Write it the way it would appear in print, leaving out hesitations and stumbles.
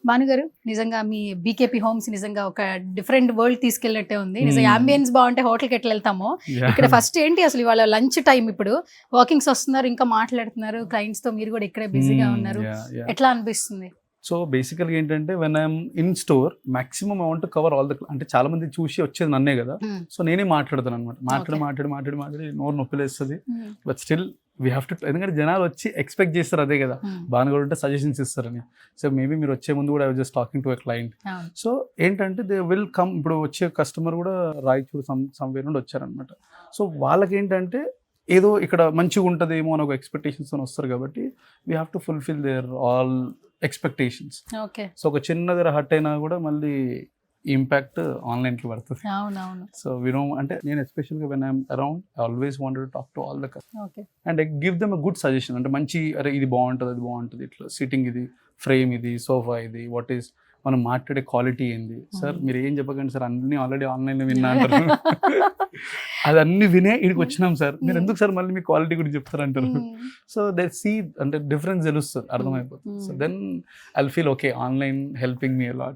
భానుగారు నిజంగా మీ BKP homes నిజంగా ఒక డిఫరెంట్ వరల్డ్ తీసుకెళ్ళినట్టే ఉంది. నిజంగా అంబియన్స్ బాగుంటే హోటల్కి ఎట్లా వెళ్తామో ఇక్కడ ఫస్ట్ ఏంటి అసలు ఇవాళ లంచ్ టైం, ఇప్పుడు వాకింగ్స్ వస్తున్నారు, ఇంకా మాట్లాడుతున్నారు క్లయింట్స్ తో, మీరు కూడా ఇక్కడే బిజీగా ఉన్నారు, ఎట్లా అనిపిస్తుంది? సో బేసికల్గా ఏంటంటే when I'm in store maximum I want to cover all the, అంటే చాలా మంది చూసి వచ్చేది నన్నే కదా, సో నేనే మాట్లాడతాను అనమాట. మాట్లాడి నోరు నొప్పి లేస్తుంది, but still we have to, ఎందుకంటే జనాలు వచ్చి ఎక్స్పెక్ట్ చేస్తారు అదే కదా, భానుగారు ఉంటే సజెషన్స్ ఇస్తారని. సో మేబీ మీరు వచ్చే ముందు కూడా I was just talking to a client. So ఏంటంటే దే విల్ కమ్, ఇప్పుడు వచ్చే కస్టమర్ కూడా రాయచూరు సమ్వేర్ నుండి వచ్చారనమాట. సో వాళ్ళకి ఏంటంటే ఏదో ఇక్కడ మంచిగా ఉంటుందేమో అని ఒక ఎక్స్పెక్టేషన్స్తో వస్తారు కాబట్టి we have to fulfil there all expectations. So ఒక చిన్న దగ్గర హట్ అయినా కూడా మళ్ళీ ఇంపాక్ట్ ఆన్లైన్కి పడుతుంది. సో వినో అంటే నేను ఎస్పెషల్గా when I'm around I always wanted to talk to all the customer and I give them a good suggestion. అంటే మంచి, అరే ఇది బాగుంటుంది, అది బాగుంటుంది, ఇట్లా సిట్టింగ్ ఇది, ఫ్రేమ్ ఇది, సోఫా ఇది, వాట్ ఈస్ మనం మాట్లాడే క్వాలిటీ ఏంది. సార్ మీరు ఏం చెప్పకండి సార్, అన్ని ఆల్రెడీ ఆన్లైన్లో విన్నా అంటారు. అది అన్ని వినే ఇక్కడికి వచ్చినాం సార్, మీరు ఎందుకు సార్ మళ్ళీ మీ క్వాలిటీ గురించి చెప్తారంటారు. సో దే సీ, అంటే డిఫరెన్స్ తెలుస్తుంది, అర్థమైపోతుంది. So then I feel okay, online helping me allot.